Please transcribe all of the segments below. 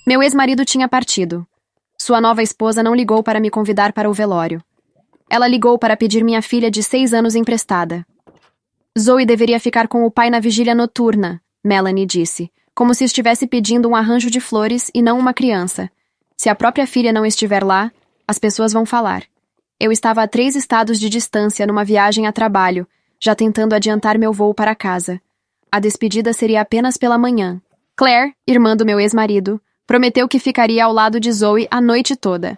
Meu ex-marido tinha partido. Sua nova esposa não ligou para me convidar para o velório. Ela ligou para pedir minha filha de 6 anos emprestada. Zoe deveria ficar com o pai na vigília noturna, Melanie disse, como se estivesse pedindo um arranjo de flores e não uma criança. Se a própria filha não estiver lá, as pessoas vão falar. Eu estava a 3 estados de distância numa viagem a trabalho, já tentando adiantar meu voo para casa. A despedida seria apenas pela manhã. Claire, irmã do meu ex-marido, prometeu que ficaria ao lado de Zoe a noite toda.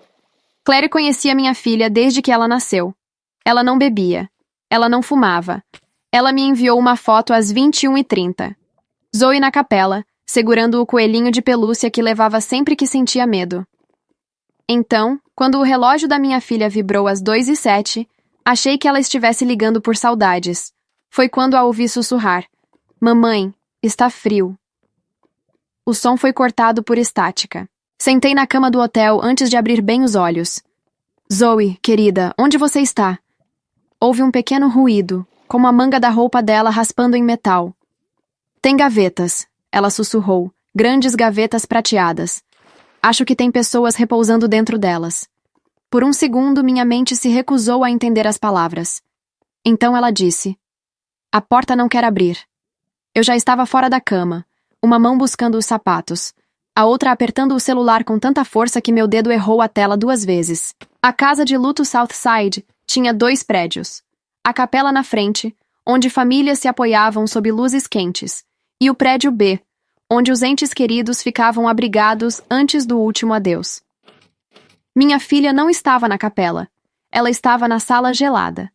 Claire conhecia minha filha desde que ela nasceu. Ela não bebia. Ela não fumava. Ela me enviou uma foto às 21h30. Zoe na capela, segurando o coelhinho de pelúcia que levava sempre que sentia medo. Então, quando o relógio da minha filha vibrou às 2h07, achei que ela estivesse ligando por saudades. Foi quando a ouvi sussurrar. Mamãe, está frio. O som foi cortado por estática. Sentei na cama do hotel antes de abrir bem os olhos. Zoe, querida, onde você está? Houve um pequeno ruído, como a manga da roupa dela raspando em metal. Tem gavetas, ela sussurrou, grandes gavetas prateadas. Acho que tem pessoas repousando dentro delas. Por um segundo, minha mente se recusou a entender as palavras. Então ela disse: A porta não quer abrir. Eu já estava fora da cama, uma mão buscando os sapatos, a outra apertando o celular com tanta força que meu dedo errou a tela 2 vezes. A casa de luto Southside tinha 2 prédios. A capela na frente, onde famílias se apoiavam sob luzes quentes, e o prédio B, onde os entes queridos ficavam abrigados antes do último adeus. Minha filha não estava na capela. Ela estava na sala gelada.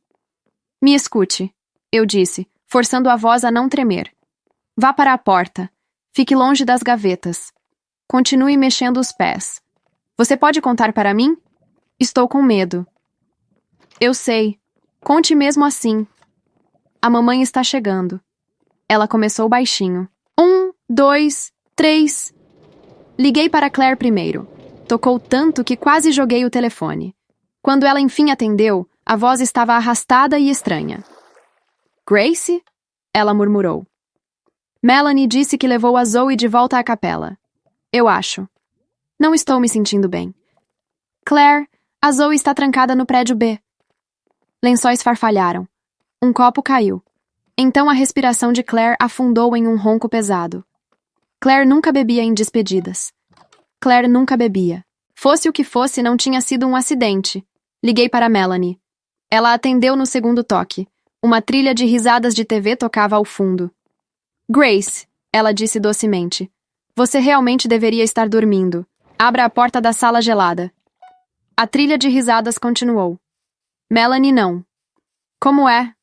Me escute, eu disse, forçando a voz a não tremer. Vá para a porta. Fique longe das gavetas. Continue mexendo os pés. Você pode contar para mim? Estou com medo. Eu sei. Conte mesmo assim. A mamãe está chegando. Ela começou baixinho. 1, 2, 3. Liguei para Claire primeiro. Tocou tanto que quase joguei o telefone. Quando ela enfim atendeu, a voz estava arrastada e estranha. Grace? Ela murmurou. Melanie disse que levou a Zoe de volta à capela. Eu acho. Não estou me sentindo bem. Claire, a Zoe está trancada no prédio B. Lençóis farfalharam. Um copo caiu. Então a respiração de Claire afundou em um ronco pesado. Claire nunca bebia em despedidas. Claire nunca bebia. Fosse o que fosse, não tinha sido um acidente. Liguei para Melanie. Ela atendeu no segundo toque. Uma trilha de risadas de TV tocava ao fundo. Grace, ela disse docemente. Você realmente deveria estar dormindo. Abra a porta da sala gelada. A trilha de risadas continuou. Melanie não. Como é?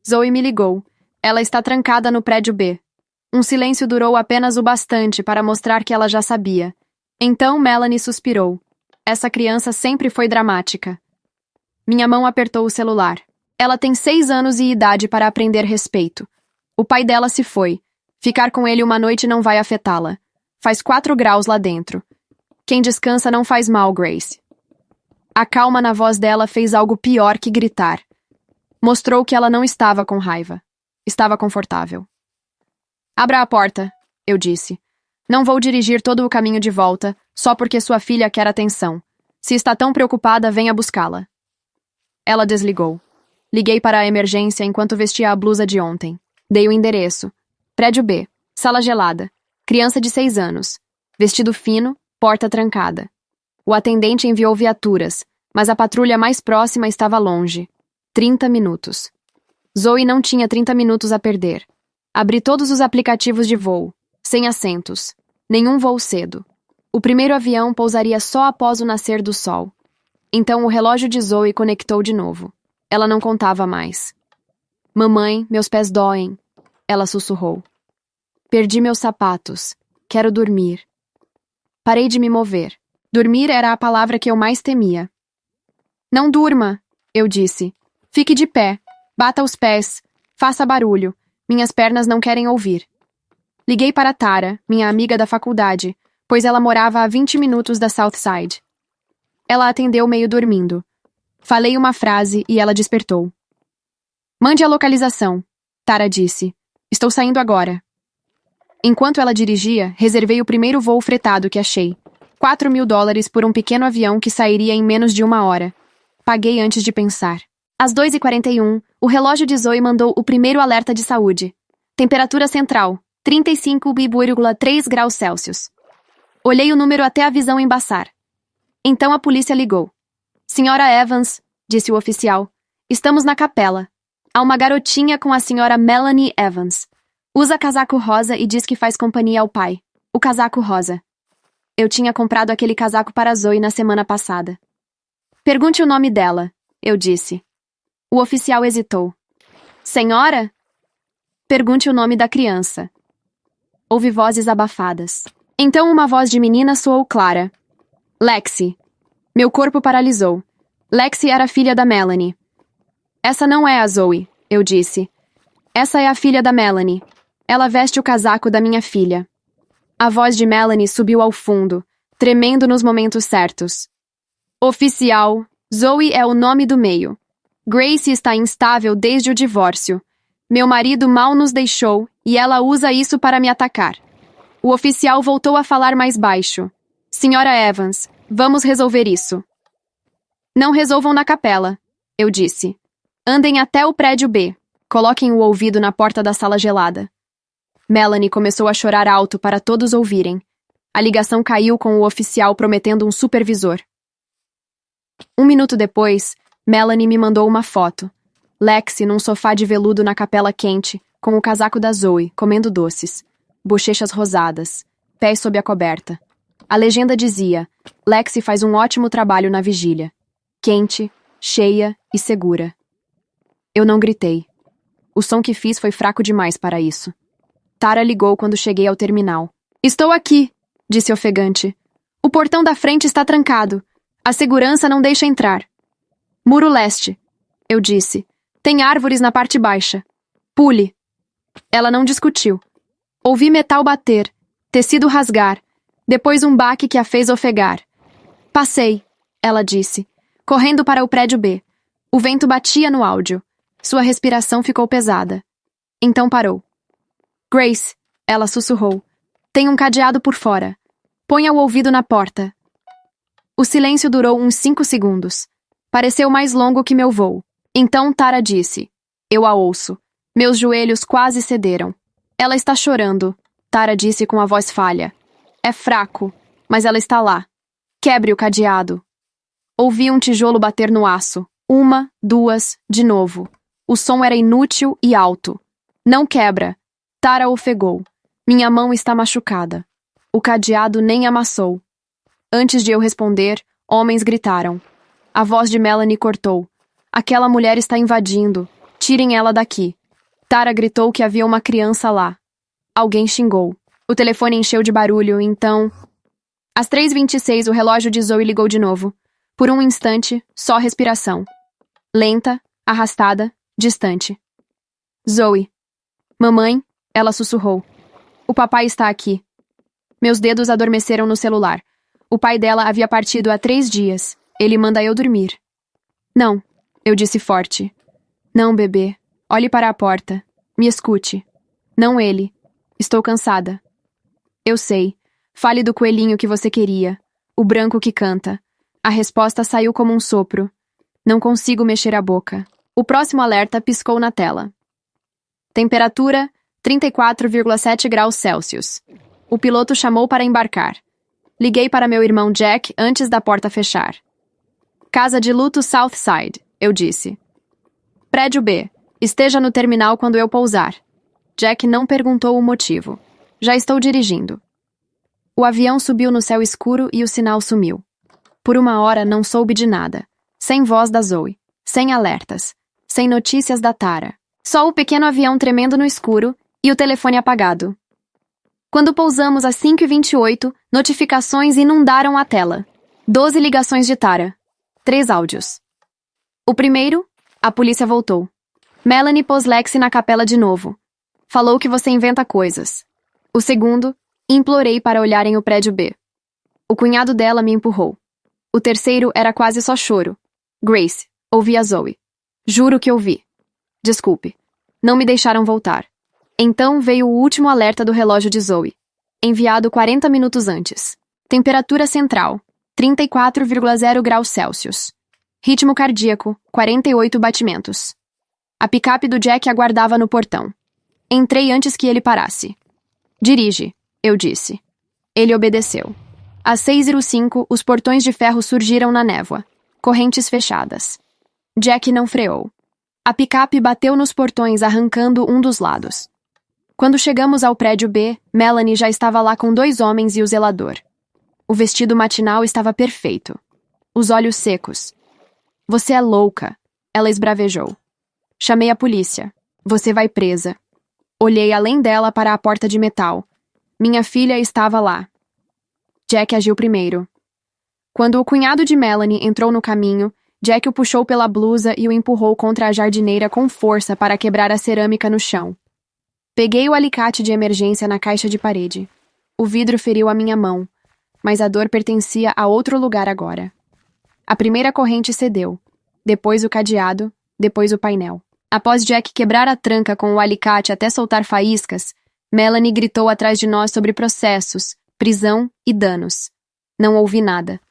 Zoe me ligou. Ela está trancada no prédio B. Um silêncio durou apenas o bastante para mostrar que ela já sabia. Então Melanie suspirou. Essa criança sempre foi dramática. Minha mão apertou o celular. Ela tem 6 anos e idade para aprender respeito. O pai dela se foi. Ficar com ele uma noite não vai afetá-la. Faz 4 graus lá dentro. Quem descansa não faz mal, Grace. A calma na voz dela fez algo pior que gritar. Mostrou que ela não estava com raiva. Estava confortável. Abra a porta, eu disse. Não vou dirigir todo o caminho de volta, só porque sua filha quer atenção. Se está tão preocupada, venha buscá-la. Ela desligou. Liguei para a emergência enquanto vestia a blusa de ontem. Dei o endereço. Prédio B. Sala gelada. Criança de 6 anos. Vestido fino, porta trancada. O atendente enviou viaturas, mas a patrulha mais próxima estava longe. 30 minutos. Zoe não tinha 30 minutos a perder. Abri todos os aplicativos de voo. Sem assentos. Nenhum voo cedo. O primeiro avião pousaria só após o nascer do sol. Então o relógio de Zoe conectou de novo. Ela não contava mais. Mamãe, meus pés doem. Ela sussurrou. Perdi meus sapatos. Quero dormir. Parei de me mover. Dormir era a palavra que eu mais temia. Não durma, eu disse. Fique de pé. Bata os pés. Faça barulho. Minhas pernas não querem ouvir. Liguei para Tara, minha amiga da faculdade, pois ela morava a 20 minutos da Southside. Ela atendeu meio dormindo. Falei uma frase e ela despertou. Mande a localização, Tara disse. Estou saindo agora. Enquanto ela dirigia, reservei o primeiro voo fretado que achei. $4.000 por um pequeno avião que sairia em menos de 1 hora. Paguei antes de pensar. Às 2h41, o relógio de Zoe mandou o primeiro alerta de saúde. Temperatura central, 35,3 graus Celsius. Olhei o número até a visão embaçar. Então a polícia ligou. Senhora Evans, disse o oficial, estamos na capela. Há uma garotinha com a senhora Melanie Evans. Usa casaco rosa e diz que faz companhia ao pai. O casaco rosa. Eu tinha comprado aquele casaco para Zoe na semana passada. Pergunte o nome dela, eu disse. O oficial hesitou. Senhora? Pergunte o nome da criança. Houve vozes abafadas. Então uma voz de menina soou clara. Lexi. Meu corpo paralisou. Lexi era filha da Melanie. Essa não é a Zoe, eu disse. Essa é a filha da Melanie. Ela veste o casaco da minha filha. A voz de Melanie subiu ao fundo, tremendo nos momentos certos. Oficial, Zoe é o nome do meio. Grace está instável desde o divórcio. Meu marido mal nos deixou e ela usa isso para me atacar. O oficial voltou a falar mais baixo. Senhora Evans, vamos resolver isso. Não resolvam na capela, eu disse. Andem até o prédio B. Coloquem o ouvido na porta da sala gelada. Melanie começou a chorar alto para todos ouvirem. A ligação caiu com o oficial prometendo um supervisor. 1 minuto depois, Melanie me mandou uma foto. Lexi num sofá de veludo na capela quente, com o casaco da Zoe, comendo doces. Bochechas rosadas. Pés sob a coberta. A legenda dizia, Lexi faz um ótimo trabalho na vigília. Quente, cheia e segura. Eu não gritei. O som que fiz foi fraco demais para isso. Tara ligou quando cheguei ao terminal. Estou aqui, disse ofegante. O portão da frente está trancado. A segurança não deixa entrar. Muro leste, eu disse. Tem árvores na parte baixa. Pule. Ela não discutiu. Ouvi metal bater, tecido rasgar, depois um baque que a fez ofegar. Passei, ela disse, correndo para o prédio B. O vento batia no áudio. Sua respiração ficou pesada. Então parou. Grace, ela sussurrou. Tem um cadeado por fora. Ponha o ouvido na porta. O silêncio durou uns 5 segundos. Pareceu mais longo que meu voo. Então Tara disse. Eu a ouço. Meus joelhos quase cederam. Ela está chorando, Tara disse com a voz falha. É fraco, mas ela está lá. Quebre o cadeado. Ouvi um tijolo bater no aço. 1, 2, de novo. O som era inútil e alto. Não quebra. Tara ofegou. Minha mão está machucada. O cadeado nem amassou. Antes de eu responder, homens gritaram. A voz de Melanie cortou. Aquela mulher está invadindo. Tirem ela daqui. Tara gritou que havia uma criança lá. Alguém xingou. O telefone encheu de barulho, então... Às 3h26, o relógio de Zoe ligou de novo. Por um instante, só respiração. Lenta, arrastada, distante. Zoe. Mamãe, ela sussurrou. O papai está aqui. Meus dedos adormeceram no celular. O pai dela havia partido há 3 dias. Ele manda eu dormir. Não, eu disse forte. Não, bebê. Olhe para a porta. Me escute. Não ele. Estou cansada. Eu sei. Fale do coelhinho que você queria. O branco que canta. A resposta saiu como um sopro. Não consigo mexer a boca. O próximo alerta piscou na tela. Temperatura 34,7 graus Celsius. O piloto chamou para embarcar. Liguei para meu irmão Jack antes da porta fechar. Casa de luto Southside, eu disse. Prédio B. Esteja no terminal quando eu pousar. Jack não perguntou o motivo. Já estou dirigindo. O avião subiu no céu escuro e o sinal sumiu. Por 1 hora não soube de nada. Sem voz da Zoe. Sem alertas. Sem notícias da Tara. Só o pequeno avião tremendo no escuro e o telefone apagado. Quando pousamos às 5h28, notificações inundaram a tela. 12 ligações de Tara. 3 áudios. O primeiro, a polícia voltou. Melanie pôs Lexi na capela de novo. Falou que você inventa coisas. O segundo, implorei para olharem o prédio B. O cunhado dela me empurrou. O terceiro era quase só choro. Grace, ouvi a Zoe. Juro que ouvi. Desculpe. Não me deixaram voltar. Então veio o último alerta do relógio de Zoe, enviado 40 minutos antes. Temperatura central, 34,0 graus Celsius. Ritmo cardíaco, 48 batimentos. A picape do Jack aguardava no portão. Entrei antes que ele parasse. Dirige, eu disse. Ele obedeceu. Às 6h05, os portões de ferro surgiram na névoa. Correntes fechadas. Jack não freou. A picape bateu nos portões, arrancando um dos lados. Quando chegamos ao prédio B, Melanie já estava lá com 2 homens e o zelador. O vestido matinal estava perfeito. Os olhos secos. Você é louca, ela esbravejou. Chamei a polícia. Você vai presa. Olhei além dela para a porta de metal. Minha filha estava lá. Jack agiu primeiro. Quando o cunhado de Melanie entrou no caminho, Jack o puxou pela blusa e o empurrou contra a jardineira com força para quebrar a cerâmica no chão. Peguei o alicate de emergência na caixa de parede. O vidro feriu a minha mão, mas a dor pertencia a outro lugar agora. A primeira corrente cedeu, depois o cadeado, depois o painel. Após Jack quebrar a tranca com o alicate até soltar faíscas, Melanie gritou atrás de nós sobre processos, prisão e danos. Não ouvi nada.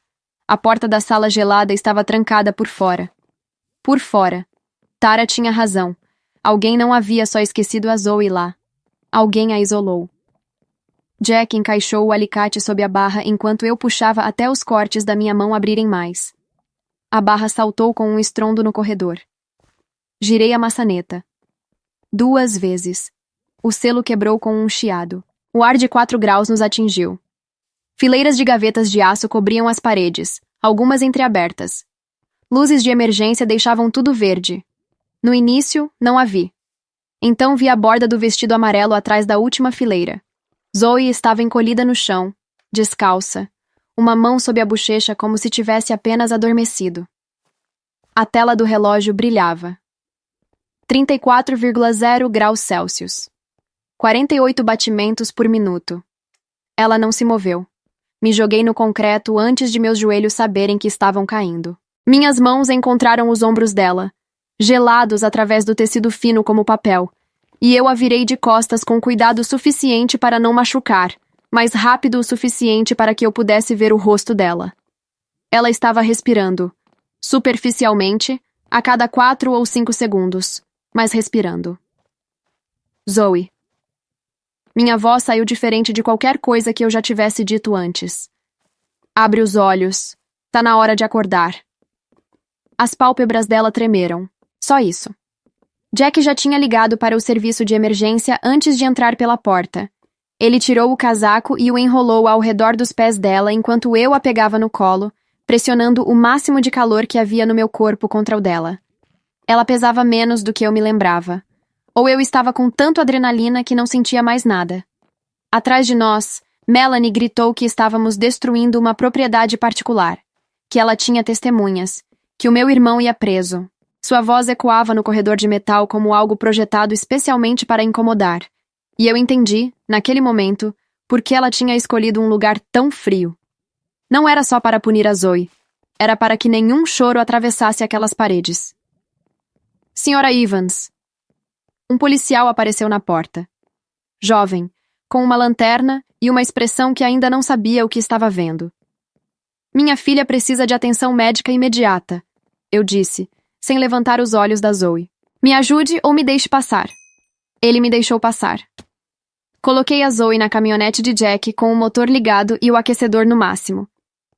A porta da sala gelada estava trancada por fora. Por fora. Tara tinha razão. Alguém não havia só esquecido a Zoe lá. Alguém a isolou. Jack encaixou o alicate sob a barra enquanto eu puxava até os cortes da minha mão abrirem mais. A barra saltou com um estrondo no corredor. Girei a maçaneta. 2 vezes. O selo quebrou com um chiado. O ar de 4 graus nos atingiu. Fileiras de gavetas de aço cobriam as paredes, algumas entreabertas. Luzes de emergência deixavam tudo verde. No início, não a vi. Então vi a borda do vestido amarelo atrás da última fileira. Zoe estava encolhida no chão, descalça, uma mão sob a bochecha como se tivesse apenas adormecido. A tela do relógio brilhava. 34,0 graus Celsius. 48 batimentos por minuto. Ela não se moveu. Me joguei no concreto antes de meus joelhos saberem que estavam caindo. Minhas mãos encontraram os ombros dela, gelados através do tecido fino como papel, e eu a virei de costas com cuidado suficiente para não machucar, mas rápido o suficiente para que eu pudesse ver o rosto dela. Ela estava respirando, superficialmente, a cada 4 ou 5 segundos, mas respirando. Zoe. Minha voz saiu diferente de qualquer coisa que eu já tivesse dito antes. Abre os olhos. Tá na hora de acordar. As pálpebras dela tremeram. Só isso. Jack já tinha ligado para o serviço de emergência antes de entrar pela porta. Ele tirou o casaco e o enrolou ao redor dos pés dela enquanto eu a pegava no colo, pressionando o máximo de calor que havia no meu corpo contra o dela. Ela pesava menos do que eu me lembrava. Ou eu estava com tanto adrenalina que não sentia mais nada. Atrás de nós, Melanie gritou que estávamos destruindo uma propriedade particular, que ela tinha testemunhas, que o meu irmão ia preso. Sua voz ecoava no corredor de metal como algo projetado especialmente para incomodar, e eu entendi, naquele momento, por que ela tinha escolhido um lugar tão frio. Não era só para punir a Zoe, era para que nenhum choro atravessasse aquelas paredes. Senhora Evans. Um policial apareceu na porta. Jovem, com uma lanterna e uma expressão que ainda não sabia o que estava vendo. Minha filha precisa de atenção médica imediata, eu disse, sem levantar os olhos da Zoe. Me ajude ou me deixe passar. Ele me deixou passar. Coloquei a Zoe na caminhonete de Jack com o motor ligado e o aquecedor no máximo.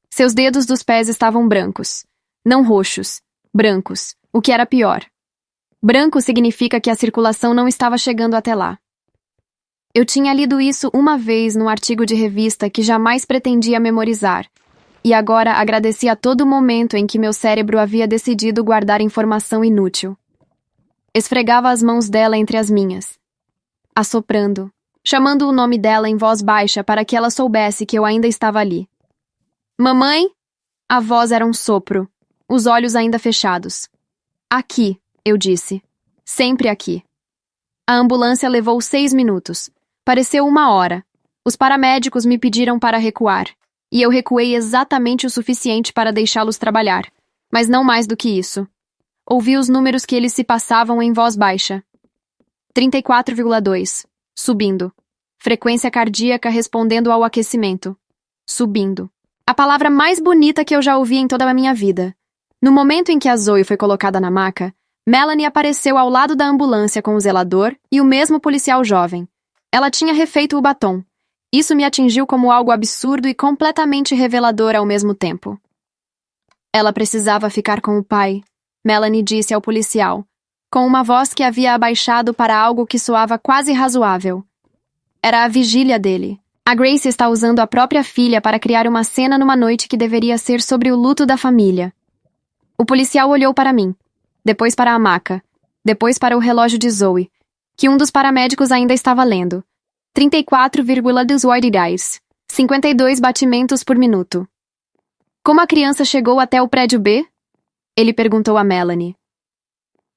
Seus dedos dos pés estavam brancos. Não roxos, brancos, o que era pior. Branco significa que a circulação não estava chegando até lá. Eu tinha lido isso uma vez num artigo de revista que jamais pretendia memorizar, e agora agradeci a todo momento em que meu cérebro havia decidido guardar informação inútil. Esfregava as mãos dela entre as minhas, assoprando, chamando o nome dela em voz baixa para que ela soubesse que eu ainda estava ali. Mamãe? A voz era um sopro, os olhos ainda fechados. Aqui. Eu disse. Sempre aqui. A ambulância levou 6 minutos. Pareceu 1 hora. Os paramédicos me pediram para recuar. E eu recuei exatamente o suficiente para deixá-los trabalhar. Mas não mais do que isso. Ouvi os números que eles se passavam em voz baixa. 34,2. Subindo. Frequência cardíaca respondendo ao aquecimento. Subindo. A palavra mais bonita que eu já ouvi em toda a minha vida. No momento em que a Zoe foi colocada na maca, Melanie apareceu ao lado da ambulância com o zelador e o mesmo policial jovem. Ela tinha refeito o batom. Isso me atingiu como algo absurdo e completamente revelador ao mesmo tempo. Ela precisava ficar com o pai, Melanie disse ao policial, com uma voz que havia abaixado para algo que soava quase razoável. Era a vigília dele. A Grace está usando a própria filha para criar uma cena numa noite que deveria ser sobre o luto da família. O policial olhou para mim, depois para a maca, depois para o relógio de Zoe, que um dos paramédicos ainda estava lendo. 34,2 52 batimentos por minuto. Como a criança chegou até o prédio B? Ele perguntou a Melanie.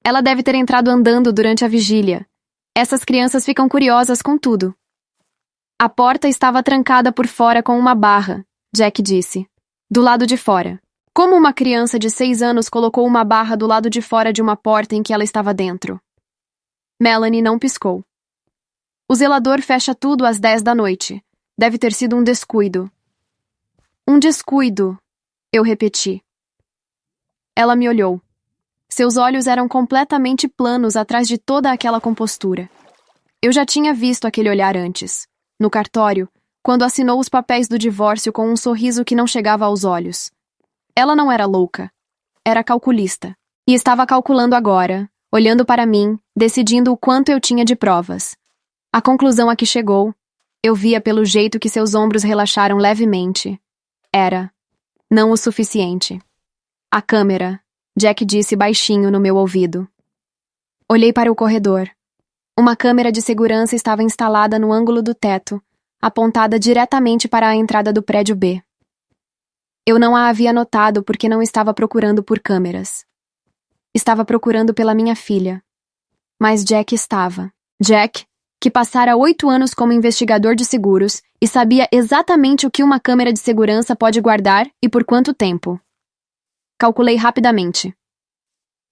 Ela deve ter entrado andando durante a vigília. Essas crianças ficam curiosas com tudo. A porta estava trancada por fora com uma barra, Jack disse. Do lado de fora. Como uma criança de 6 anos colocou uma barra do lado de fora de uma porta em que ela estava dentro? Melanie não piscou. O zelador fecha tudo às 10 da noite. Deve ter sido um descuido. Um descuido, eu repeti. Ela me olhou. Seus olhos eram completamente planos atrás de toda aquela compostura. Eu já tinha visto aquele olhar antes, no cartório, quando assinou os papéis do divórcio com um sorriso que não chegava aos olhos. Ela não era louca. Era calculista. E estava calculando agora, olhando para mim, decidindo o quanto eu tinha de provas. A conclusão a que chegou, eu via pelo jeito que seus ombros relaxaram levemente, era não o suficiente. A câmera, Jack disse baixinho no meu ouvido. Olhei para o corredor. Uma câmera de segurança estava instalada no ângulo do teto, apontada diretamente para a entrada do prédio B. Eu não a havia notado porque não estava procurando por câmeras. Estava procurando pela minha filha. Mas Jack estava. Jack, que passara 8 anos como investigador de seguros e sabia exatamente o que uma câmera de segurança pode guardar e por quanto tempo. Calculei rapidamente.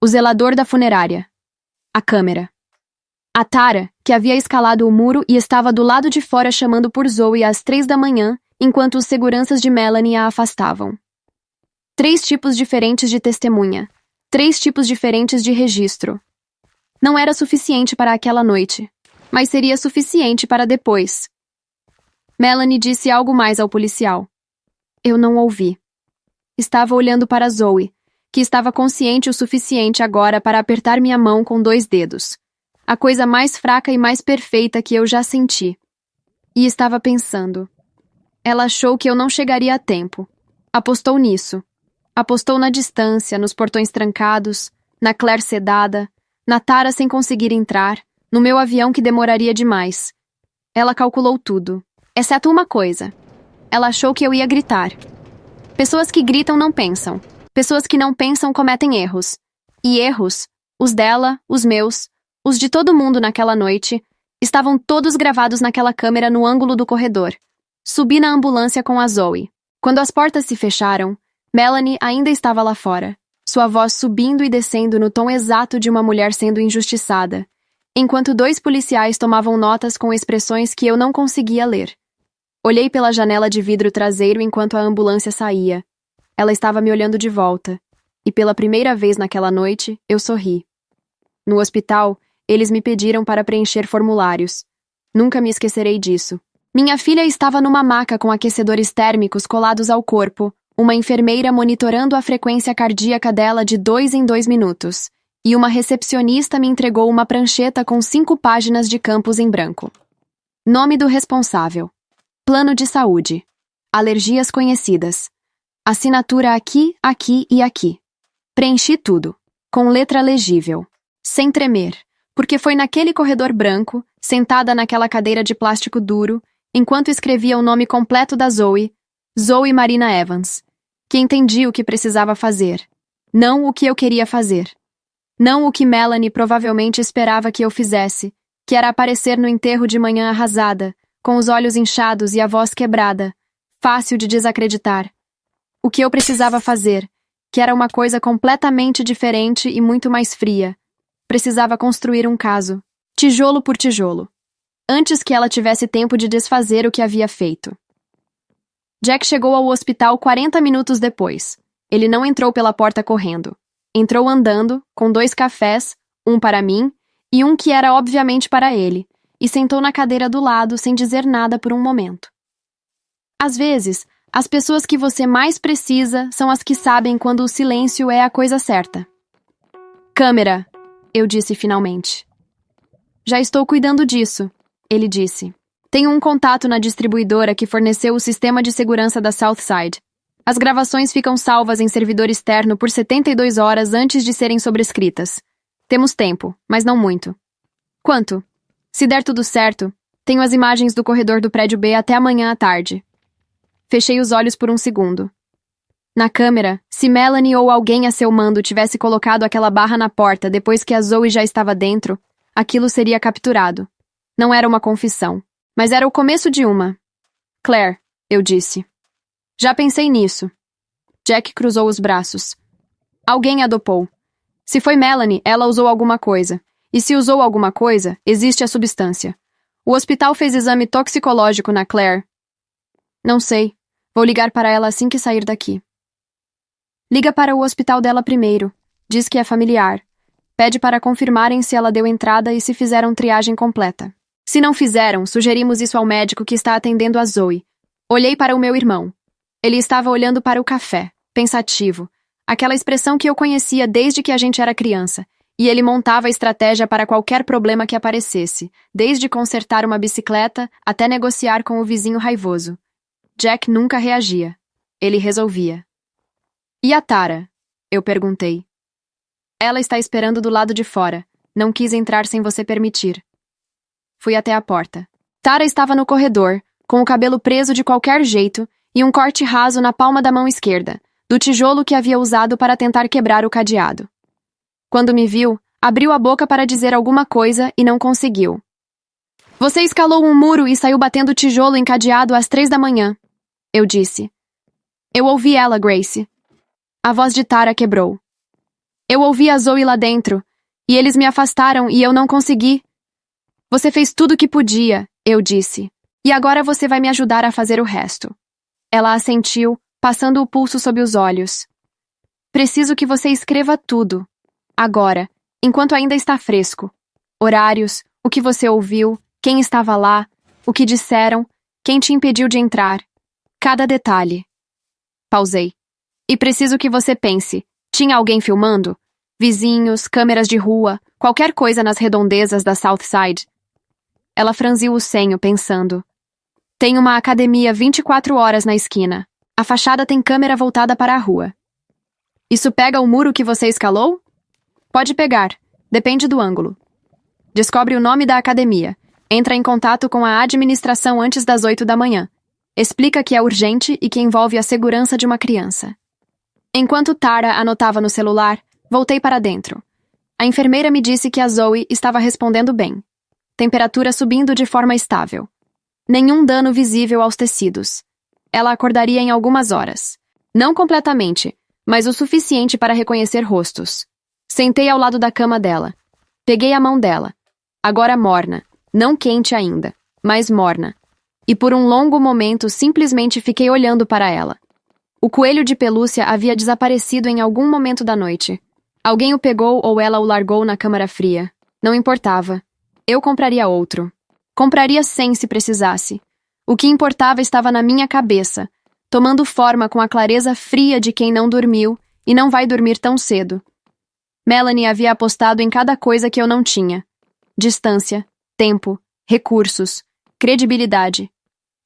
O zelador da funerária. A câmera. A Tara, que havia escalado o muro e estava do lado de fora chamando por Zoe às 3 da manhã, enquanto os seguranças de Melanie a afastavam. 3 tipos diferentes de testemunha. 3 tipos diferentes de registro. Não era suficiente para aquela noite, mas seria suficiente para depois. Melanie disse algo mais ao policial. Eu não ouvi. Estava olhando para Zoe, que estava consciente o suficiente agora para apertar minha mão com 2 dedos. A coisa mais fraca e mais perfeita que eu já senti. E estava pensando. Ela achou que eu não chegaria a tempo. Apostou nisso. Apostou na distância, nos portões trancados, na Claire sedada, na Tara sem conseguir entrar, no meu avião que demoraria demais. Ela calculou tudo, exceto uma coisa. Ela achou que eu ia gritar. Pessoas que gritam não pensam. Pessoas que não pensam cometem erros. E erros, os dela, os meus, os de todo mundo naquela noite, estavam todos gravados naquela câmera no ângulo do corredor. Subi na ambulância com a Zoe. Quando as portas se fecharam, Melanie ainda estava lá fora, sua voz subindo e descendo no tom exato de uma mulher sendo injustiçada, enquanto 2 policiais tomavam notas com expressões que eu não conseguia ler. Olhei pela janela de vidro traseiro enquanto a ambulância saía. Ela estava me olhando de volta, e pela primeira vez naquela noite, eu sorri. No hospital, eles me pediram para preencher formulários. Nunca me esquecerei disso. Minha filha estava numa maca com aquecedores térmicos colados ao corpo, uma enfermeira monitorando a frequência cardíaca dela de 2 em 2 minutos, e uma recepcionista me entregou uma prancheta com 5 páginas de campos em branco. Nome do responsável. Plano de saúde. Alergias conhecidas. Assinatura aqui, aqui e aqui. Preenchi tudo, com letra legível, sem tremer, porque foi naquele corredor branco, sentada naquela cadeira de plástico duro, enquanto escrevia o nome completo da Zoe, Zoe Marina Evans, que entendi o que precisava fazer, não o que eu queria fazer. Não o que Melanie provavelmente esperava que eu fizesse, que era aparecer no enterro de manhã arrasada, com os olhos inchados e a voz quebrada, fácil de desacreditar. O que eu precisava fazer, que era uma coisa completamente diferente e muito mais fria. Precisava construir um caso, tijolo por tijolo, antes que ela tivesse tempo de desfazer o que havia feito. Jack chegou ao hospital 40 minutos depois. Ele não entrou pela porta correndo. Entrou andando, com 2 cafés, um para mim e um que era obviamente para ele, e sentou na cadeira do lado sem dizer nada por um momento. Às vezes, as pessoas que você mais precisa são as que sabem quando o silêncio é a coisa certa. Câmera, eu disse finalmente. Já estou cuidando disso, ele disse. Tenho um contato na distribuidora que forneceu o sistema de segurança da Southside. As gravações ficam salvas em servidor externo por 72 horas antes de serem sobrescritas. Temos tempo, mas não muito. Quanto? Se der tudo certo, tenho as imagens do corredor do prédio B até amanhã à tarde. Fechei os olhos por um segundo. Na câmera, se Melanie ou alguém a seu mando tivesse colocado aquela barra na porta depois que a Zoe já estava dentro, aquilo seria capturado. Não era uma confissão, mas era o começo de uma. Claire, eu disse. Já pensei nisso. Jack cruzou os braços. Alguém a dopou. Se foi Melanie, ela usou alguma coisa. E se usou alguma coisa, existe a substância. O hospital fez exame toxicológico na Claire. Não sei. Vou ligar para ela assim que sair daqui. Liga para o hospital dela primeiro. Diz que é familiar. Pede para confirmarem se ela deu entrada e se fizeram triagem completa. Se não fizeram, sugerimos isso ao médico que está atendendo a Zoe. Olhei para o meu irmão. Ele estava olhando para o café, pensativo. Aquela expressão que eu conhecia desde que a gente era criança. E ele montava a estratégia para qualquer problema que aparecesse, desde consertar uma bicicleta até negociar com o vizinho raivoso. Jack nunca reagia. Ele resolvia. E a Tara? Eu perguntei. Ela está esperando do lado de fora. Não quis entrar sem você permitir. Fui até a porta. Tara estava no corredor, com o cabelo preso de qualquer jeito e um corte raso na palma da mão esquerda, do tijolo que havia usado para tentar quebrar o cadeado. Quando me viu, abriu a boca para dizer alguma coisa e não conseguiu. Você escalou um muro e saiu batendo tijolo encadeado às 3 da manhã, eu disse. Eu ouvi ela, Grace. A voz de Tara quebrou. Eu ouvi a Zoe lá dentro, e eles me afastaram e eu não consegui. Você fez tudo o que podia, eu disse, e agora você vai me ajudar a fazer o resto. Ela assentiu, passando o pulso sob os olhos. Preciso que você escreva tudo. Agora, enquanto ainda está fresco. Horários, o que você ouviu, quem estava lá, o que disseram, quem te impediu de entrar. Cada detalhe. Pausei. E preciso que você pense. Tinha alguém filmando? Vizinhos, câmeras de rua, qualquer coisa nas redondezas da Southside. Ela franziu o senho, pensando. Tem uma academia 24 horas na esquina. A fachada tem câmera voltada para a rua. Isso pega o muro que você escalou? Pode pegar. Depende do ângulo. Descobre o nome da academia. Entra em contato com a administração antes das 8 da manhã. Explica que é urgente e que envolve a segurança de uma criança. Enquanto Tara anotava no celular, voltei para dentro. A enfermeira me disse que a Zoe estava respondendo bem. Temperatura subindo de forma estável. Nenhum dano visível aos tecidos. Ela acordaria em algumas horas. Não completamente, mas o suficiente para reconhecer rostos. Sentei ao lado da cama dela. Peguei a mão dela. Agora morna. Não quente ainda, mas morna. E por um longo momento simplesmente fiquei olhando para ela. O coelho de pelúcia havia desaparecido em algum momento da noite. Alguém o pegou ou ela o largou na câmara fria. Não importava. Eu compraria outro. Compraria 100 se precisasse. O que importava estava na minha cabeça, tomando forma com a clareza fria de quem não dormiu e não vai dormir tão cedo. Melanie havia apostado em cada coisa que eu não tinha. Distância, tempo, recursos, credibilidade.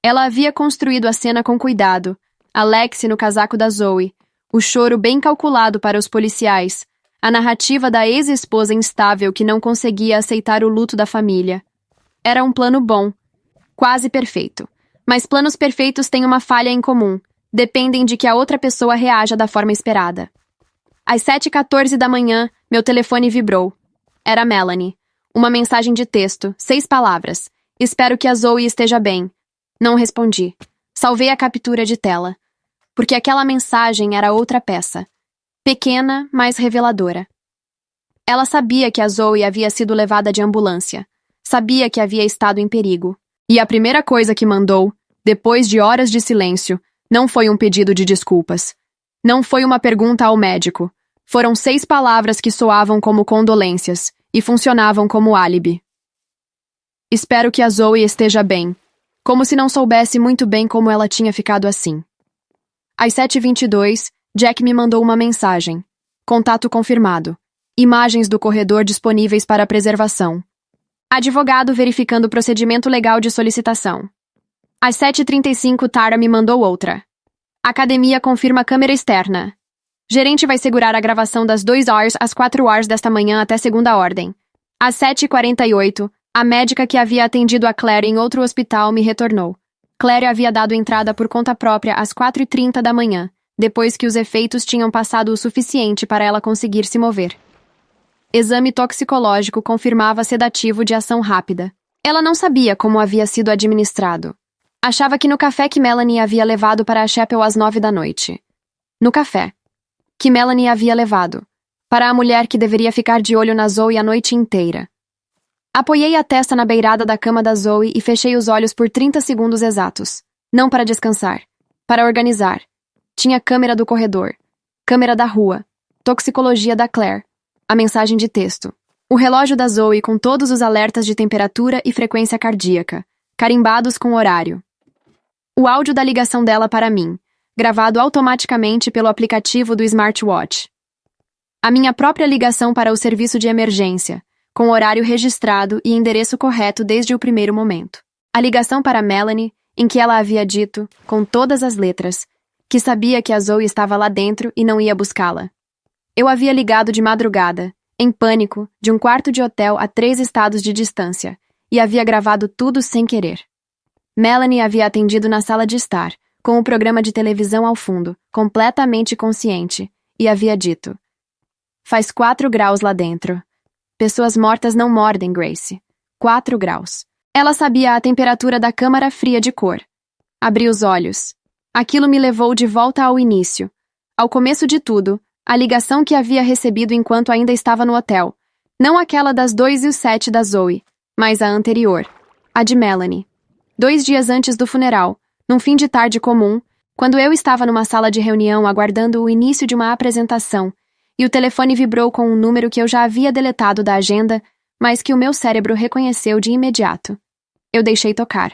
Ela havia construído a cena com cuidado, a Lexi no casaco da Zoe, o choro bem calculado para os policiais, a narrativa da ex-esposa instável que não conseguia aceitar o luto da família. Era um plano bom, quase perfeito. Mas planos perfeitos têm uma falha em comum. Dependem de que a outra pessoa reaja da forma esperada. Às 7h14 da manhã, meu telefone vibrou. Era Melanie. Uma mensagem de texto, 6 palavras. Espero que a Zoe esteja bem. Não respondi. Salvei a captura de tela. Porque aquela mensagem era outra peça. Pequena, mas reveladora. Ela sabia que a Zoe havia sido levada de ambulância. Sabia que havia estado em perigo. E a primeira coisa que mandou, depois de horas de silêncio, Não foi um pedido de desculpas. Não foi uma pergunta ao médico. Foram 6 palavras que soavam como condolências e funcionavam como álibi. Espero que a Zoe esteja bem. Como se não soubesse muito bem como ela tinha ficado assim. Às 7h22, Jack me mandou uma mensagem. Contato confirmado. Imagens do corredor disponíveis para preservação. Advogado verificando o procedimento legal de solicitação. Às 7h35, Tara me mandou outra. Academia confirma câmera externa. Gerente vai segurar a gravação das 2 horas às 4 horas desta manhã até segunda ordem. Às 7h48, a médica que havia atendido a Claire em outro hospital me retornou. Claire havia dado entrada por conta própria às 4h30 da manhã, depois que os efeitos tinham passado o suficiente para ela conseguir se mover. Exame toxicológico confirmava sedativo de ação rápida. Ela não sabia como havia sido administrado. Achava que no café que Melanie havia levado para a Chapel às 9 da noite. No café. Que Melanie havia levado. Para a mulher que deveria ficar de olho na Zoe a noite inteira. Apoiei a testa na beirada da cama da Zoe e fechei os olhos por 30 segundos exatos. Não para descansar. Para organizar. Tinha câmera do corredor. Câmera da rua. Toxicologia da Claire. A mensagem de texto. O relógio da Zoe com todos os alertas de temperatura e frequência cardíaca. Carimbados com horário. O áudio da ligação dela para mim, gravado automaticamente pelo aplicativo do smartwatch. A minha própria ligação para o serviço de emergência, com horário registrado e endereço correto desde o primeiro momento. A ligação para Melanie, em que ela havia dito, com todas as letras, que sabia que a Zoe estava lá dentro e não ia buscá-la. Eu havia ligado de madrugada, em pânico, de um quarto de hotel a 3 estados de distância, e havia gravado tudo sem querer. Melanie havia atendido na sala de estar, com o programa de televisão ao fundo, completamente consciente, e havia dito: "Faz 4 graus lá dentro. Pessoas mortas não mordem, Grace. 4 graus. Ela sabia a temperatura da câmara fria de cor. Abri os olhos. Aquilo me levou de volta ao início. Ao começo de tudo, a ligação que havia recebido enquanto ainda estava no hotel. Não aquela das 2h07 da Zoe, mas a anterior. A de Melanie. 2 dias antes do funeral, num fim de tarde comum, quando eu estava numa sala de reunião aguardando o início de uma apresentação, e o telefone vibrou com um número que eu já havia deletado da agenda, mas que o meu cérebro reconheceu de imediato. Eu deixei tocar.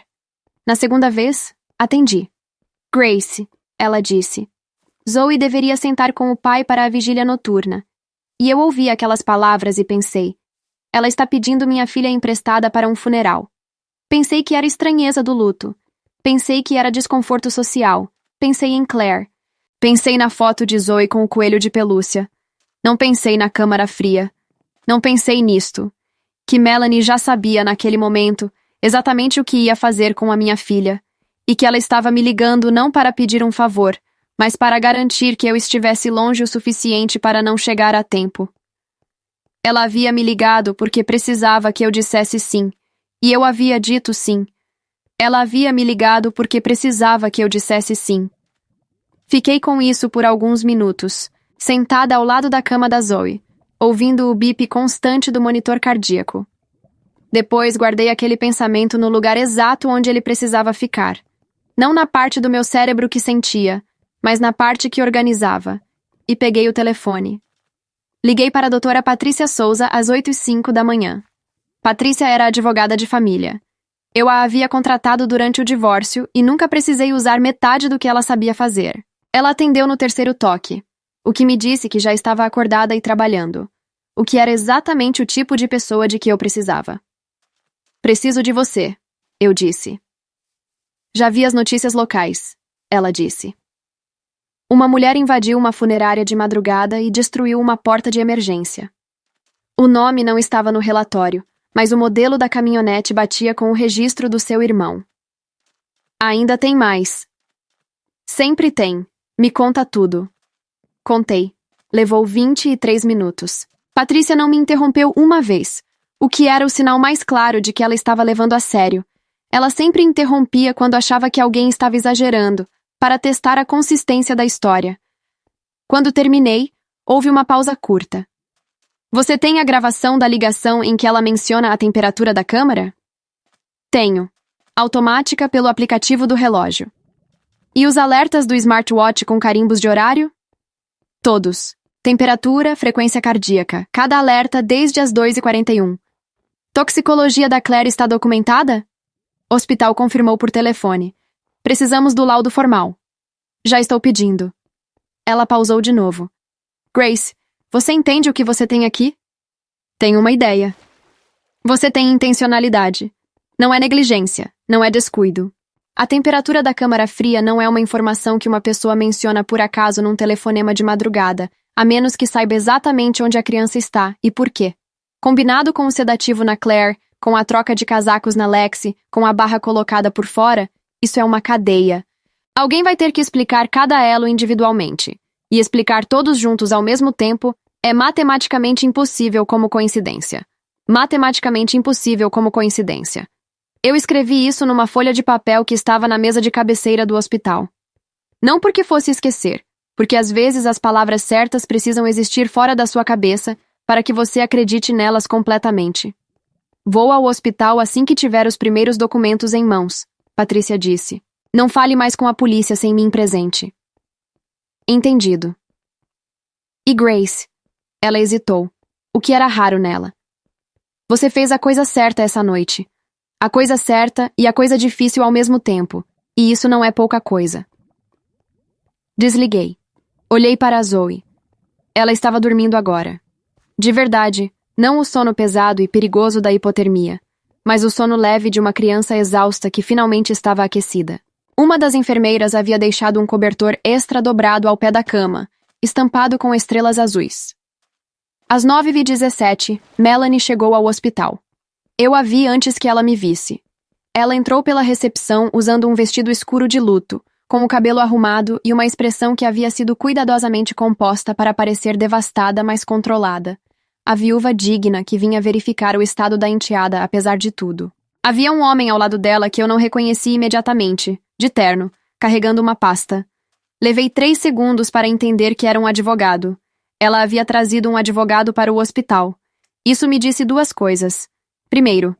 Na segunda vez, atendi. Grace, ela disse. Zoe deveria sentar com o pai para a vigília noturna. E eu ouvi aquelas palavras e pensei, ela está pedindo minha filha emprestada para um funeral. Pensei que era estranheza do luto. Pensei que era desconforto social. Pensei em Claire. Pensei na foto de Zoe com o coelho de pelúcia. Não pensei na câmara fria. Não pensei nisto. Que Melanie já sabia naquele momento exatamente o que ia fazer com a minha filha. E que ela estava me ligando não para pedir um favor, mas para garantir que eu estivesse longe o suficiente para não chegar a tempo. Ela havia me ligado porque precisava que eu dissesse sim. E eu havia dito sim. Ela havia me ligado porque precisava que eu dissesse sim. Fiquei com isso por alguns minutos, sentada ao lado da cama da Zoe, ouvindo o bip constante do monitor cardíaco. Depois guardei aquele pensamento no lugar exato onde ele precisava ficar. Não na parte do meu cérebro que sentia, mas na parte que organizava. E peguei o telefone. Liguei para a doutora Patrícia Souza às 8h05 da manhã. Patrícia era advogada de família. Eu a havia contratado durante o divórcio e nunca precisei usar metade do que ela sabia fazer. Ela atendeu no terceiro toque, o que me disse que já estava acordada e trabalhando, o que era exatamente o tipo de pessoa de que eu precisava. Preciso de você, eu disse. Já vi as notícias locais, ela disse. Uma mulher invadiu uma funerária de madrugada e destruiu uma porta de emergência. O nome não estava no relatório, mas o modelo da caminhonete batia com o registro do seu irmão. Ainda tem mais. Sempre tem. Me conta tudo. Contei. Levou 23 minutos. Patrícia não me interrompeu uma vez, o que era o sinal mais claro de que ela estava levando a sério. Ela sempre interrompia quando achava que alguém estava exagerando, para testar a consistência da história. Quando terminei, houve uma pausa curta. Você tem a gravação da ligação em que ela menciona a temperatura da câmara? Tenho. Automática pelo aplicativo do relógio. E os alertas do smartwatch com carimbos de horário? Todos. Temperatura, frequência cardíaca. Cada alerta desde as 2h41. Toxicologia da Claire está documentada? O hospital confirmou por telefone. Precisamos do laudo formal. Já estou pedindo. Ela pausou de novo. Grace, você entende o que você tem aqui? Tenho uma ideia. Você tem intencionalidade. Não é negligência, não é descuido. A temperatura da câmara fria não é uma informação que uma pessoa menciona por acaso num telefonema de madrugada, a menos que saiba exatamente onde a criança está e por quê. Combinado com o sedativo na Claire, com a troca de casacos na Lexi, com a barra colocada por fora, isso é uma cadeia. Alguém vai ter que explicar cada elo individualmente. E explicar todos juntos ao mesmo tempo é matematicamente impossível como coincidência. Matematicamente impossível como coincidência. Eu escrevi isso numa folha de papel que estava na mesa de cabeceira do hospital. Não porque fosse esquecer, porque às vezes as palavras certas precisam existir fora da sua cabeça para que você acredite nelas completamente. Vou ao hospital assim que tiver os primeiros documentos em mãos, Patrícia disse. Não fale mais com a polícia sem mim presente. Entendido. E Grace? Ela hesitou, o que era raro nela. Você fez a coisa certa essa noite. A coisa certa e a coisa difícil ao mesmo tempo, e isso não é pouca coisa. Desliguei. Olhei para a Zoe. Ela estava dormindo agora. De verdade, não o sono pesado e perigoso da hipotermia, mas o sono leve de uma criança exausta que finalmente estava aquecida. Uma das enfermeiras havia deixado um cobertor extra dobrado ao pé da cama, estampado com estrelas azuis. Às 9h17, Melanie chegou ao hospital. Eu a vi antes que ela me visse. Ela entrou pela recepção usando um vestido escuro de luto, com o cabelo arrumado e uma expressão que havia sido cuidadosamente composta para parecer devastada, mas controlada. A viúva digna que vinha verificar o estado da enteada, apesar de tudo. Havia um homem ao lado dela que eu não reconheci imediatamente, de terno, carregando uma pasta. Levei 3 segundos para entender que era um advogado. Ela havia trazido um advogado para o hospital. Isso me disse 2 coisas. Primeiro,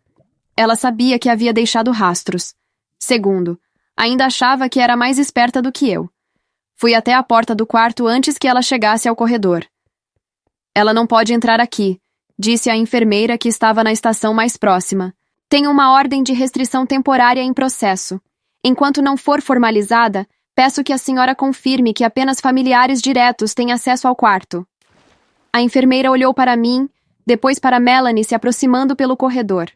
ela sabia que havia deixado rastros. Segundo, ainda achava que era mais esperta do que eu. Fui até a porta do quarto antes que ela chegasse ao corredor. Ela não pode entrar aqui, disse a enfermeira que estava na estação mais próxima. Tenho uma ordem de restrição temporária em processo. Enquanto não for formalizada, peço que a senhora confirme que apenas familiares diretos têm acesso ao quarto. A enfermeira olhou para mim, depois para Melanie se aproximando pelo corredor.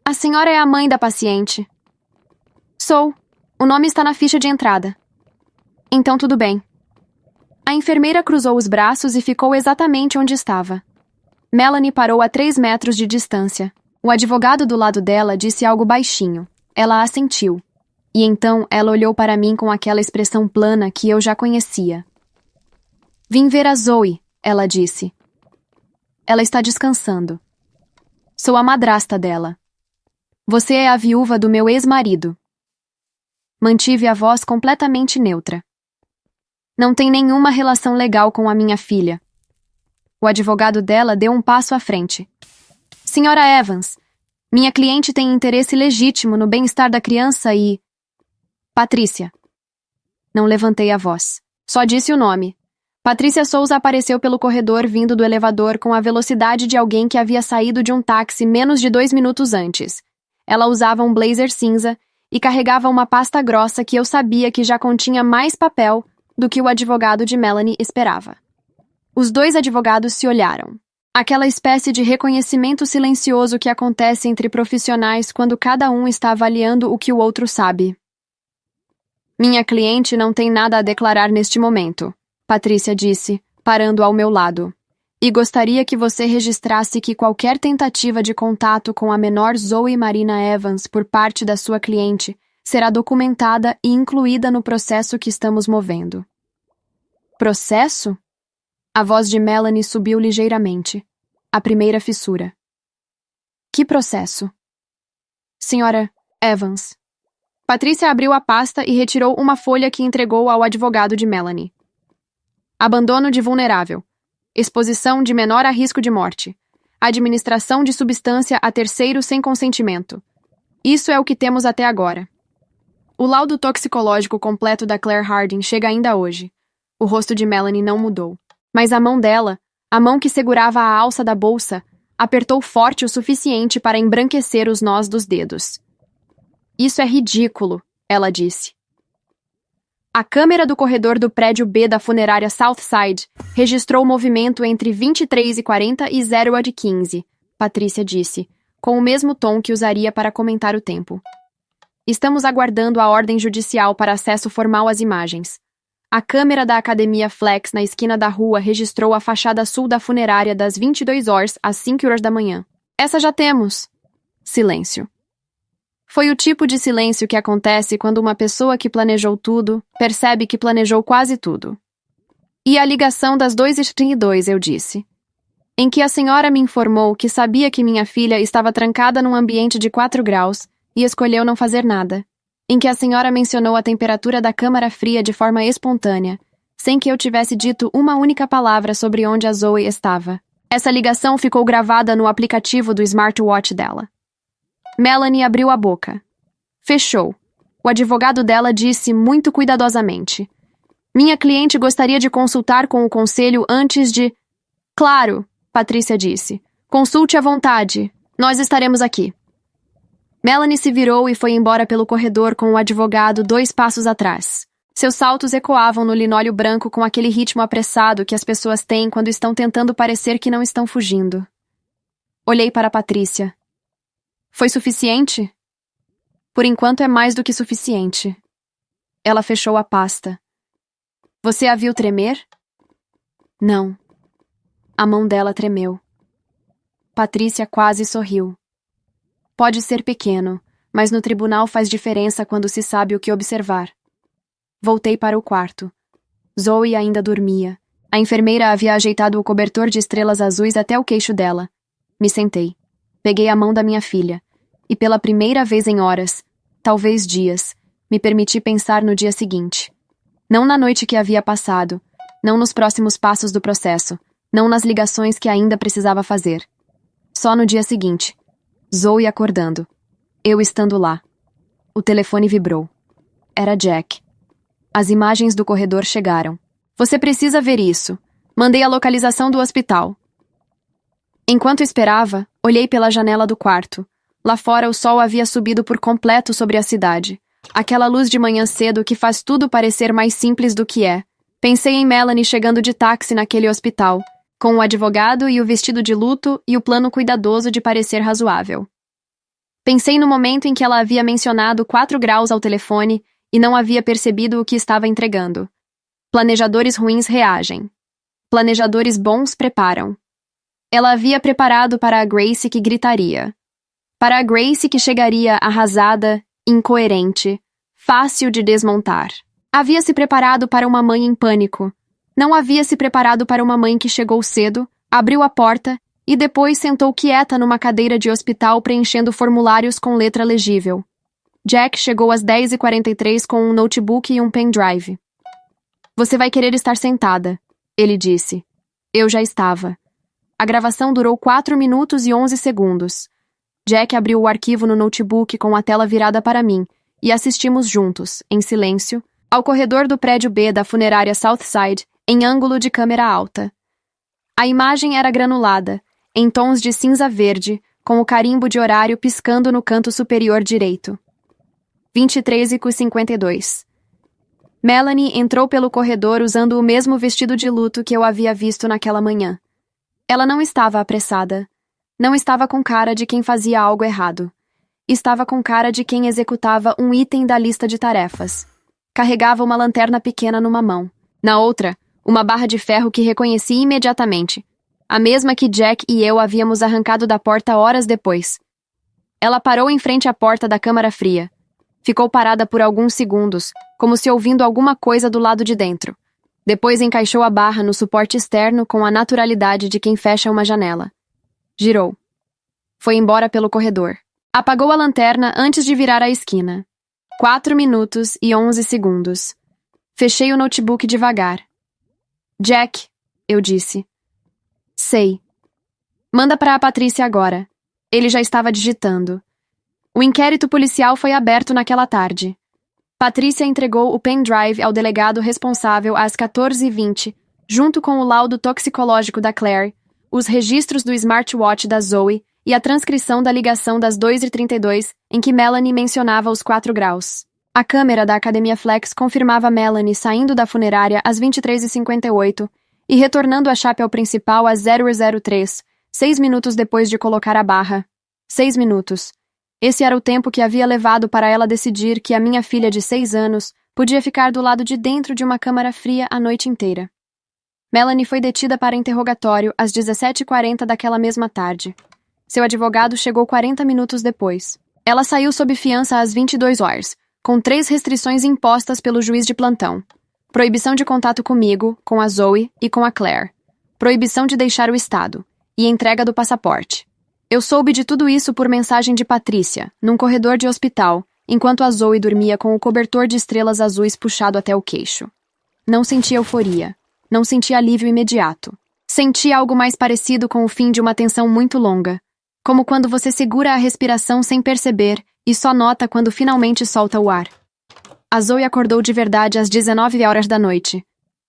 A senhora é a mãe da paciente. Sou. O nome está na ficha de entrada. Então tudo bem. A enfermeira cruzou os braços e ficou exatamente onde estava. Melanie parou a 3 metros de distância. O advogado do lado dela disse algo baixinho. Ela assentiu. E então ela olhou para mim com aquela expressão plana que eu já conhecia. Vim ver a Zoe, ela disse. Ela está descansando. Sou a madrasta dela. Você é a viúva do meu ex-marido. Mantive a voz completamente neutra. Não tem nenhuma relação legal com a minha filha. O advogado dela deu um passo à frente. Senhora Evans, minha cliente tem interesse legítimo no bem-estar da criança e... Patrícia. Não levantei a voz. Só disse o nome. Patrícia Souza apareceu pelo corredor vindo do elevador com a velocidade de alguém que havia saído de um táxi menos de 2 minutos antes. Ela usava um blazer cinza e carregava uma pasta grossa que eu sabia que já continha mais papel do que o advogado de Melanie esperava. Os 2 advogados se olharam. Aquela espécie de reconhecimento silencioso que acontece entre profissionais quando cada um está avaliando o que o outro sabe. Minha cliente não tem nada a declarar neste momento, Patrícia disse, parando ao meu lado. E gostaria que você registrasse que qualquer tentativa de contato com a menor Zoe Marina Evans por parte da sua cliente será documentada e incluída no processo que estamos movendo. Processo? A voz de Melanie subiu ligeiramente. A primeira fissura. Que processo? Senhora Evans. Patrícia abriu a pasta e retirou uma folha que entregou ao advogado de Melanie. Abandono de vulnerável. Exposição de menor a risco de morte. Administração de substância a terceiro sem consentimento. Isso é o que temos até agora. O laudo toxicológico completo da Claire Harding chega ainda hoje. O rosto de Melanie não mudou. Mas a mão dela, a mão que segurava a alça da bolsa, apertou forte o suficiente para embranquecer os nós dos dedos. Isso é ridículo, ela disse. A câmera do corredor do prédio B da funerária Southside registrou o movimento entre 23h40 e 0h15, Patrícia disse, com o mesmo tom que usaria para comentar o tempo. Estamos aguardando a ordem judicial para acesso formal às imagens. A câmera da Academia Flex na esquina da rua registrou a fachada sul da funerária das 22 horas às 5 horas da manhã. Essa já temos. Silêncio. Foi o tipo de silêncio que acontece quando uma pessoa que planejou tudo percebe que planejou quase tudo. E a ligação das 2h32, eu disse. Em que a senhora me informou que sabia que minha filha estava trancada num ambiente de 4 graus e escolheu não fazer nada. Em que a senhora mencionou a temperatura da câmara fria de forma espontânea, sem que eu tivesse dito uma única palavra sobre onde a Zoe estava. Essa ligação ficou gravada no aplicativo do smartwatch dela. Melanie abriu a boca. Fechou. O advogado dela disse muito cuidadosamente. Minha cliente gostaria de consultar com o conselho antes de... Claro, Patrícia disse. Consulte à vontade. Nós estaremos aqui. Melanie se virou e foi embora pelo corredor com o advogado 2 passos atrás. Seus saltos ecoavam no linóleo branco com aquele ritmo apressado que as pessoas têm quando estão tentando parecer que não estão fugindo. Olhei para Patrícia. Foi suficiente? Por enquanto é mais do que suficiente. Ela fechou a pasta. Você a viu tremer? Não. A mão dela tremeu. Patrícia quase sorriu. Pode ser pequeno, mas no tribunal faz diferença quando se sabe o que observar. Voltei para o quarto. Zoe ainda dormia. A enfermeira havia ajeitado o cobertor de estrelas azuis até o queixo dela. Me sentei. Peguei a mão da minha filha, e pela primeira vez em horas, talvez dias, me permiti pensar no dia seguinte. Não na noite que havia passado, não nos próximos passos do processo, não nas ligações que ainda precisava fazer. Só no dia seguinte. Zoe acordando. Eu estando lá. O telefone vibrou. Era Jack. As imagens do corredor chegaram. Você precisa ver isso. Mandei a localização do hospital. Enquanto esperava, olhei pela janela do quarto. Lá fora o sol havia subido por completo sobre a cidade. Aquela luz de manhã cedo que faz tudo parecer mais simples do que é. Pensei em Melanie chegando de táxi naquele hospital, com o advogado e o vestido de luto e o plano cuidadoso de parecer razoável. Pensei no momento em que ela havia mencionado 4 graus ao telefone e não havia percebido o que estava entregando. Planejadores ruins reagem. Planejadores bons preparam. Ela havia preparado para a Grace que gritaria. Para a Grace que chegaria arrasada, incoerente, fácil de desmontar. Havia se preparado para uma mãe em pânico. Não havia se preparado para uma mãe que chegou cedo, abriu a porta e depois sentou quieta numa cadeira de hospital preenchendo formulários com letra legível. Jack chegou às 10h43 com um notebook e um pendrive. Você vai querer estar sentada, ele disse. Eu já estava. A gravação durou 4 minutos e 11 segundos. Jack abriu o arquivo no notebook com a tela virada para mim e assistimos juntos, em silêncio, ao corredor do prédio B da funerária Southside, em ângulo de câmera alta. A imagem era granulada, em tons de cinza verde, com o carimbo de horário piscando no canto superior direito. 23h52. Melanie entrou pelo corredor usando o mesmo vestido de luto que eu havia visto naquela manhã. Ela não estava apressada. Não estava com cara de quem fazia algo errado. Estava com cara de quem executava um item da lista de tarefas. Carregava uma lanterna pequena numa mão. Na outra, uma barra de ferro que reconheci imediatamente. A mesma que Jack e eu havíamos arrancado da porta horas depois. Ela parou em frente à porta da câmara fria. Ficou parada por alguns segundos, como se ouvindo alguma coisa do lado de dentro. Depois encaixou a barra no suporte externo com a naturalidade de quem fecha uma janela. Girou. Foi embora pelo corredor. Apagou a lanterna antes de virar a esquina. 4 minutos e 11 segundos. Fechei o notebook devagar. Jack, eu disse. Sei. Manda para a Patrícia agora. Ele já estava digitando. O inquérito policial foi aberto naquela tarde. Patrícia entregou o pendrive ao delegado responsável às 14h20, junto com o laudo toxicológico da Claire, os registros do smartwatch da Zoe e a transcrição da ligação das 2h32 em que Melanie mencionava os 4 graus. A câmera da Academia Flex confirmava Melanie saindo da funerária às 23h58 e retornando a chapéu principal às 0h03, 6 minutos depois de colocar a barra. 6 minutos. Esse era o tempo que havia levado para ela decidir que a minha filha de 6 anos podia ficar do lado de dentro de uma câmara fria a noite inteira. Melanie foi detida para interrogatório às 17h40 daquela mesma tarde. Seu advogado chegou 40 minutos depois. Ela saiu sob fiança às 22 horas, com 3 restrições impostas pelo juiz de plantão. Proibição de contato comigo, com a Zoe e com a Claire. Proibição de deixar o estado. E entrega do passaporte. Eu soube de tudo isso por mensagem de Patrícia, num corredor de hospital, enquanto a Zoe dormia com o cobertor de estrelas azuis puxado até o queixo. Não senti euforia. Não senti alívio imediato. Senti algo mais parecido com o fim de uma tensão muito longa. Como quando você segura a respiração sem perceber e só nota quando finalmente solta o ar. A Zoe acordou de verdade às 19 horas da noite.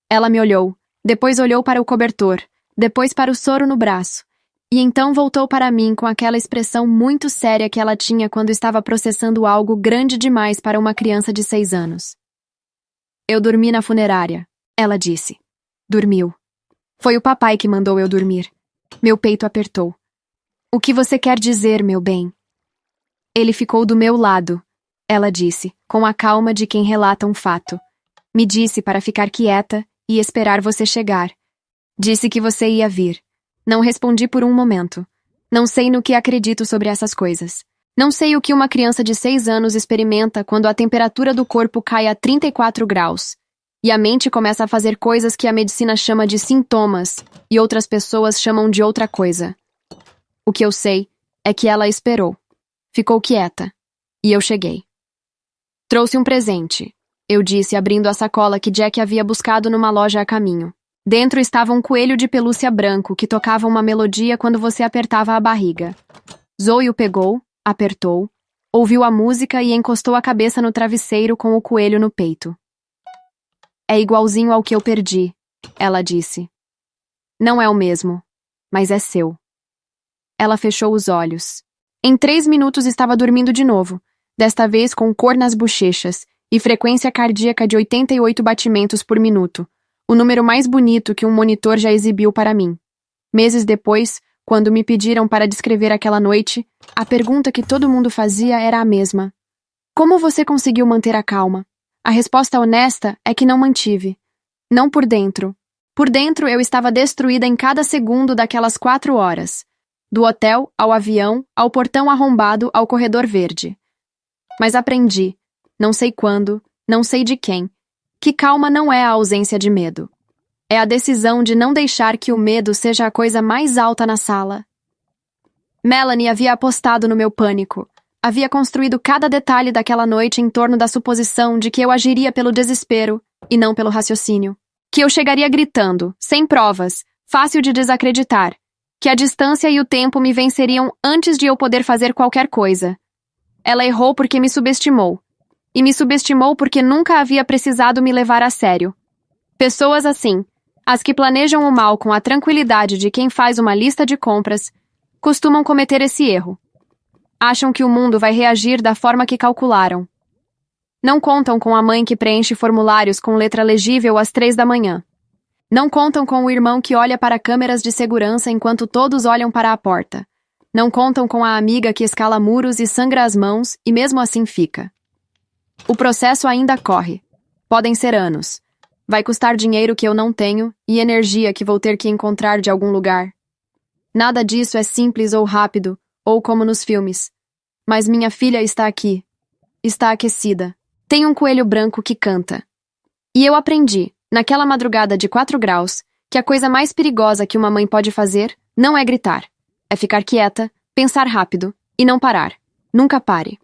Ela me olhou, depois olhou para o cobertor, depois para o soro no braço, e então voltou para mim com aquela expressão muito séria que ela tinha quando estava processando algo grande demais para uma criança de 6 anos. Eu dormi na funerária, ela disse. Dormiu. Foi o papai que mandou eu dormir. Meu peito apertou. O que você quer dizer, meu bem? Ele ficou do meu lado, ela disse, com a calma de quem relata um fato. Me disse para ficar quieta e esperar você chegar. Disse que você ia vir. Não respondi por um momento. Não sei no que acredito sobre essas coisas. Não sei o que uma criança de 6 anos experimenta quando a temperatura do corpo cai a 34 graus. E a mente começa a fazer coisas que a medicina chama de sintomas e outras pessoas chamam de outra coisa. O que eu sei é que ela esperou. Ficou quieta. E eu cheguei. Trouxe um presente, eu disse abrindo a sacola que Jack havia buscado numa loja a caminho. Dentro estava um coelho de pelúcia branco que tocava uma melodia quando você apertava a barriga. Zoe o pegou, apertou, ouviu a música e encostou a cabeça no travesseiro com o coelho no peito. É igualzinho ao que eu perdi, ela disse. Não é o mesmo, mas é seu. Ela fechou os olhos. Em 3 minutos estava dormindo de novo, desta vez com cor nas bochechas e frequência cardíaca de 88 batimentos por minuto, o número mais bonito que um monitor já exibiu para mim. Meses depois, quando me pediram para descrever aquela noite, a pergunta que todo mundo fazia era a mesma. Como você conseguiu manter a calma? A resposta honesta é que não mantive. Não por dentro. Por dentro eu estava destruída em cada segundo daquelas 4 horas. Do hotel, ao avião, ao portão arrombado, ao corredor verde. Mas aprendi, não sei quando, não sei de quem, que calma não é a ausência de medo. É a decisão de não deixar que o medo seja a coisa mais alta na sala. Melanie havia apostado no meu pânico. Havia construído cada detalhe daquela noite em torno da suposição de que eu agiria pelo desespero e não pelo raciocínio. Que eu chegaria gritando, sem provas, fácil de desacreditar. Que a distância e o tempo me venceriam antes de eu poder fazer qualquer coisa. Ela errou porque me subestimou. E me subestimou porque nunca havia precisado me levar a sério. Pessoas assim, as que planejam o mal com a tranquilidade de quem faz uma lista de compras, costumam cometer esse erro. Acham que o mundo vai reagir da forma que calcularam. Não contam com a mãe que preenche formulários com letra legível às 3 da manhã. Não contam com o irmão que olha para câmeras de segurança enquanto todos olham para a porta. Não contam com a amiga que escala muros e sangra as mãos e mesmo assim fica. O processo ainda corre. Podem ser anos. Vai custar dinheiro que eu não tenho e energia que vou ter que encontrar de algum lugar. Nada disso é simples ou rápido, ou como nos filmes. Mas minha filha está aqui. Está aquecida. Tem um coelho branco que canta. E eu aprendi, naquela madrugada de 4 graus, que a coisa mais perigosa que uma mãe pode fazer não é gritar. É ficar quieta, pensar rápido e não parar. Nunca pare.